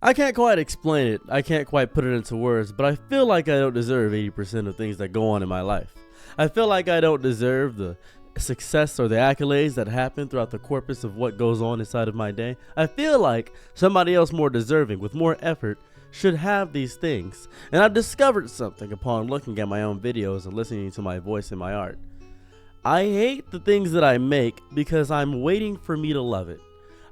I can't quite explain it. I can't quite put it into words, but I feel like I don't deserve 80% of things that go on in my life. I feel like I don't deserve the success or the accolades that happen throughout the corpus of what goes on inside of my day. I feel like somebody else more deserving, with more effort, should have these things. And I've discovered something upon looking at my own videos and listening to my voice in my art. I hate the things that I make because I'm waiting for me to love it.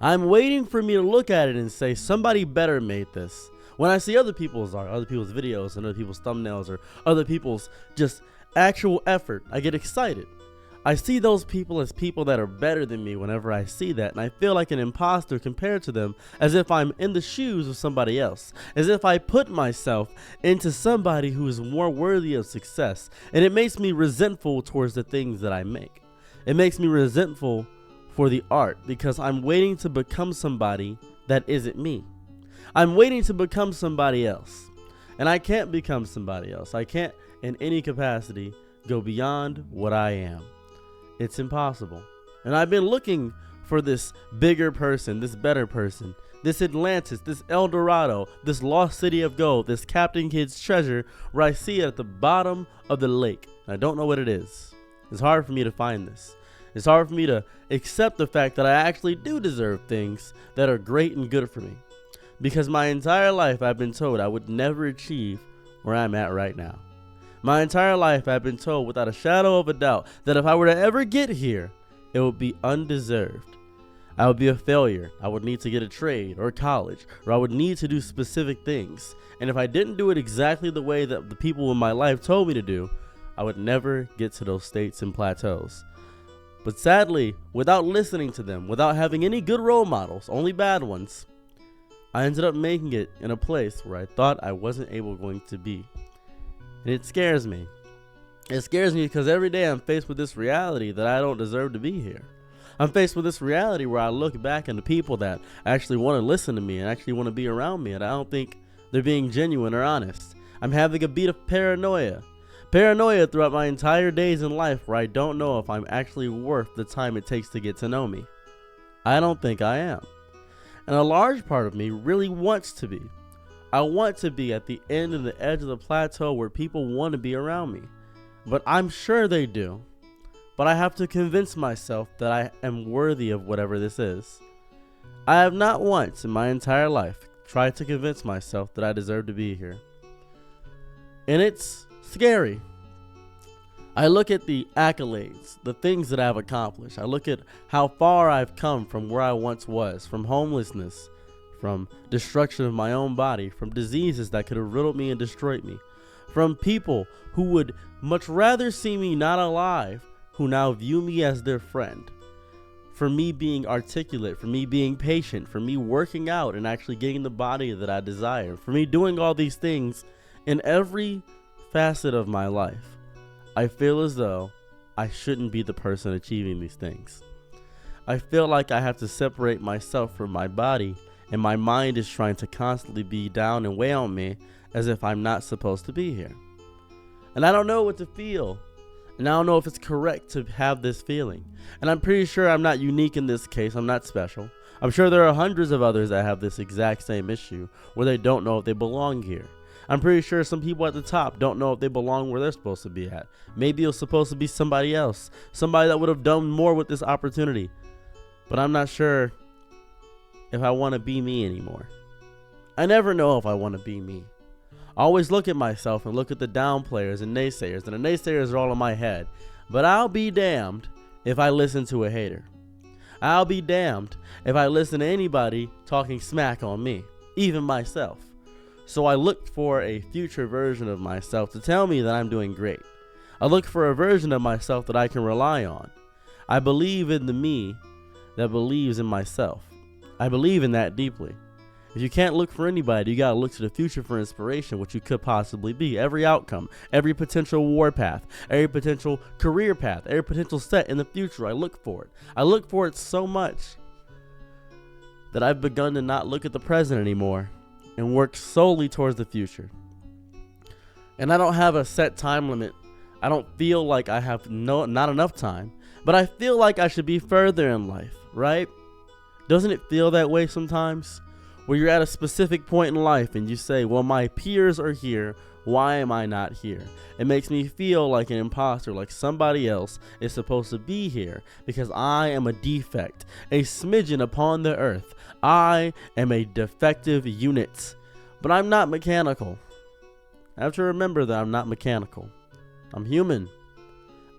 I'm waiting for me to look at it and say, somebody better made this. When I see other people's art, other people's videos, and other people's thumbnails, or other people's just actual effort, I get excited. I see those people as people that are better than me whenever I see that, and I feel like an imposter compared to them, as if I'm in the shoes of somebody else, as if I put myself into somebody who is more worthy of success, and it makes me resentful towards the things that I make. It makes me resentful for the art because I'm waiting to become somebody that isn't me. I'm waiting to become somebody else, and I can't become somebody else. I can't in any capacity go beyond what I am. It's impossible. And I've been looking for this bigger person, this better person, this Atlantis, this El Dorado, this lost city of gold, this Captain Kidd's treasure, where I see it at the bottom of the lake. And I don't know what it is. It's hard for me to find this. It's hard for me to accept the fact that I actually do deserve things that are great and good for me. Because my entire life I've been told I would never achieve where I'm at right now. My entire life I've been told without a shadow of a doubt that if I were to ever get here, it would be undeserved. I would be a failure. I would need to get a trade or college, or I would need to do specific things. And if I didn't do it exactly the way that the people in my life told me to do, I would never get to those states and plateaus. But sadly, without listening to them, without having any good role models, only bad ones, I ended up making it in a place where I thought I wasn't going to be. And it scares me. It scares me because every day I'm faced with this reality that I don't deserve to be here. I'm faced with this reality where I look back and the people that actually want to listen to me and actually want to be around me, and I don't think they're being genuine or honest. I'm having a beat of paranoia. Paranoia throughout my entire days in life where I don't know if I'm actually worth the time it takes to get to know me. I don't think I am. And a large part of me really wants to be. I want to be at the end and the edge of the plateau where people want to be around me. But I'm sure they do. But I have to convince myself that I am worthy of whatever this is. I have not once in my entire life tried to convince myself that I deserve to be here. And it's scary. I look at the accolades, the things that I've accomplished. I look at how far I've come from where I once was, from homelessness, from destruction of my own body, from diseases that could have riddled me and destroyed me, from people who would much rather see me not alive, who now view me as their friend, for me being articulate, for me being patient, for me working out and actually getting the body that I desire, for me doing all these things in every facet of my life. I feel as though I shouldn't be the person achieving these things. I feel like I have to separate myself from my body, and my mind is trying to constantly be down and weigh on me as if I'm not supposed to be here. And I don't know what to feel. And I don't know if it's correct to have this feeling. And I'm pretty sure I'm not unique in this case. I'm not special. I'm sure there are hundreds of others that have this exact same issue where they don't know if they belong here. I'm pretty sure some people at the top don't know if they belong where they're supposed to be at. Maybe it's supposed to be somebody else. Somebody that would have done more with this opportunity. But I'm not sure if I want to be me anymore. I never know if I want to be me. I always look at myself and look at the downplayers and naysayers, and the naysayers are all in my head. But I'll be damned if I listen to a hater. I'll be damned if I listen to anybody talking smack on me, even myself. So I look for a future version of myself to tell me that I'm doing great. I look for a version of myself that I can rely on. I believe in the me that believes in myself. I believe in that deeply. If you can't look for anybody, you gotta look to the future for inspiration, what you could possibly be. Every outcome, every potential war path, every potential career path, every potential set in the future, I look for it. I look for it so much that I've begun to not look at the present anymore and work solely towards the future. And I don't have a set time limit. I don't feel like I have not enough time, but I feel like I should be further in life, right? Doesn't it feel that way sometimes? where you're at a specific point in life and you say, well, my peers are here, why am I not here? It makes me feel like an imposter, like somebody else is supposed to be here because I am a defect, a smidgen upon the earth. I am a defective unit, but I'm not mechanical. I have to remember that I'm not mechanical. I'm human.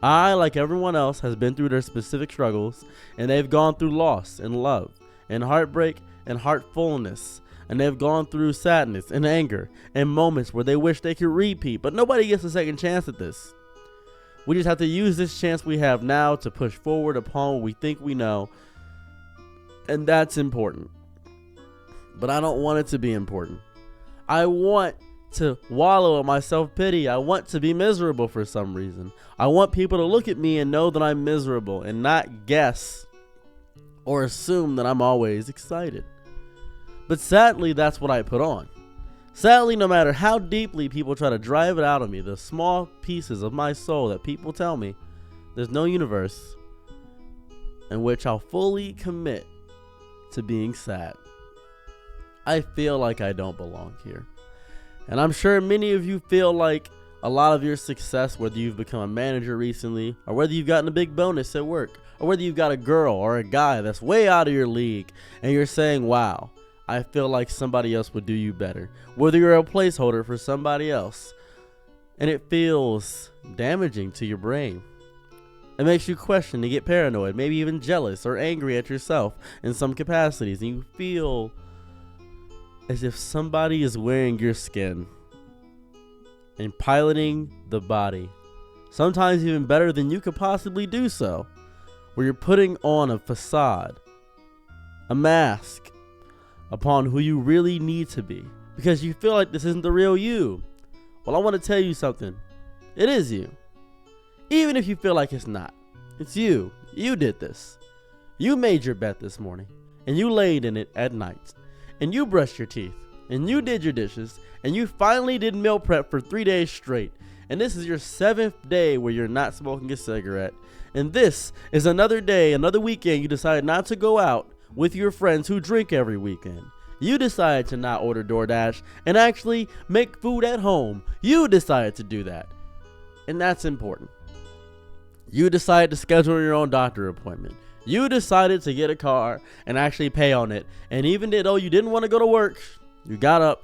I, like everyone else, has been through their specific struggles, and they've gone through loss and love and heartbreak and heartfulness, and they've gone through sadness and anger and moments where they wish they could repeat, but nobody gets a second chance at this. We just have to use this chance we have now to push forward upon what we think we know, and that's important. But I don't want it to be important. I want to wallow in my self-pity. I want to be miserable for some reason. I want people to look at me and know that I'm miserable and not guess or assume that I'm always excited. But sadly, that's what I put on. Sadly, no matter how deeply people try to drive it out of me, the small pieces of my soul that people tell me, there's no universe in which I'll fully commit to being sad. I feel like I don't belong here. And I'm sure many of you feel like a lot of your success, whether you've become a manager recently, or whether you've gotten a big bonus at work, or whether you've got a girl or a guy that's way out of your league, and you're saying, wow, I feel like somebody else would do you better. Whether you're a placeholder for somebody else, and it feels damaging to your brain. It makes you question and get paranoid, maybe even jealous or angry at yourself in some capacities, and you feel as if somebody is wearing your skin and piloting the body, sometimes even better than you could possibly do so, where you're putting on a facade, a mask upon who you really need to be, because you feel like this isn't the real you. Well, I want to tell you something. It is you. Even if you feel like it's not. It's you. You did this. You made your bed this morning, and you laid in it at night. And you brushed your teeth, and you did your dishes, and you finally did meal prep for 3 days straight. And this is your 7th day where you're not smoking a cigarette. And this is another day, another weekend you decided not to go out with your friends who drink every weekend. You decided to not order DoorDash and actually make food at home. You decided to do that. And that's important. You decided to schedule your own doctor appointment. You decided to get a car and actually pay on it. And even though you didn't want to go to work, you got up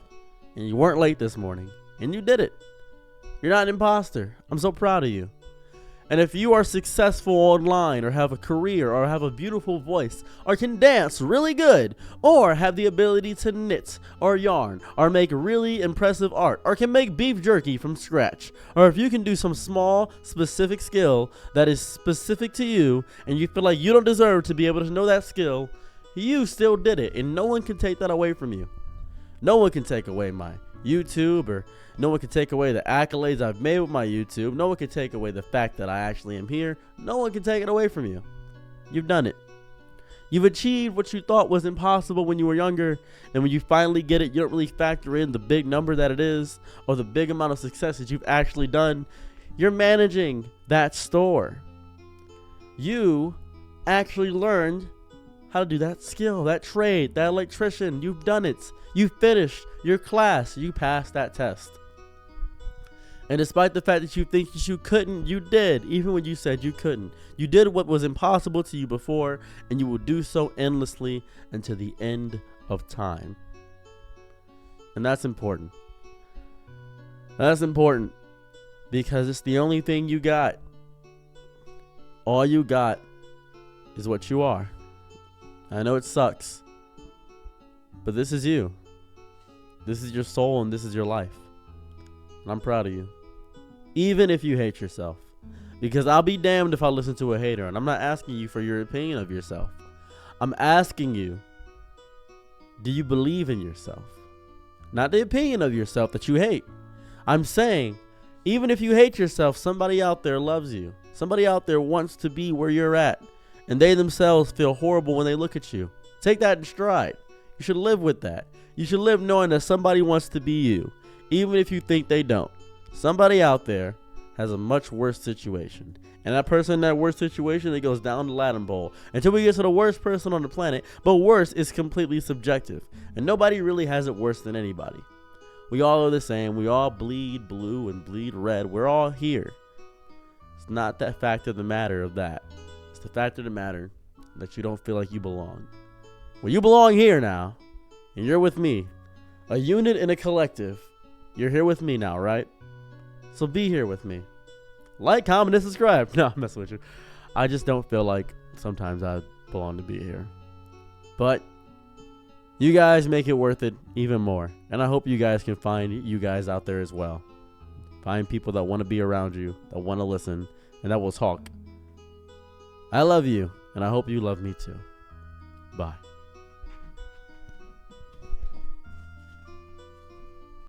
and you weren't late this morning. And you did it. You're not an imposter. I'm so proud of you. And if you are successful online, or have a career, or have a beautiful voice, or can dance really good, or have the ability to knit or yarn, or make really impressive art, or can make beef jerky from scratch, or if you can do some small specific skill that is specific to you and you feel like you don't deserve to be able to know that skill, you still did it, and no one can take that away from you. No one can take away my YouTube, or no one can take away the accolades I've made with my YouTube. No one can take away the fact that I actually am here. No one can take it away from you. You've done it. You've achieved what you thought was impossible when you were younger, and when you finally get it, you don't really factor in the big number that it is, or the big amount of success that you've actually done. You're managing that store. You actually learned how to do that skill, that trade, that electrician. You've done it. You finished your class. You passed that test. And despite the fact that you think you couldn't, you did, even when you said you couldn't. You did what was impossible to you before, and you will do so endlessly until the end of time. And that's important. That's important because it's the only thing you got. All you got is what you are. I know it sucks, but this is you. This is your soul, and this is your life. And I'm proud of you. Even if you hate yourself. Because I'll be damned if I listen to a hater. And I'm not asking you for your opinion of yourself. I'm asking you, do you believe in yourself? Not the opinion of yourself that you hate. I'm saying, even if you hate yourself, somebody out there loves you. Somebody out there wants to be where you're at. And they themselves feel horrible when they look at you. Take that in stride. You should live with that. You should live knowing that somebody wants to be you. Even if you think they don't. Somebody out there has a much worse situation. And that person in that worst situation, it goes down the ladder pole until we get to the worst person on the planet. But worse is completely subjective. And nobody really has it worse than anybody. We all are the same. We all bleed blue and bleed red. We're all here. It's not that fact of the matter of that. It's the fact of the matter that you don't feel like you belong. Well, you belong here now. And you're with me. A unit and a collective. You're here with me now, right? So be here with me. Like, comment, and subscribe. No, I'm messing with you. I just don't feel like sometimes I belong to be here. But you guys make it worth it even more. And I hope you guys can find you guys out there as well. Find people that want to be around you, that want to listen, and that will talk. I love you, and I hope you love me too. Bye.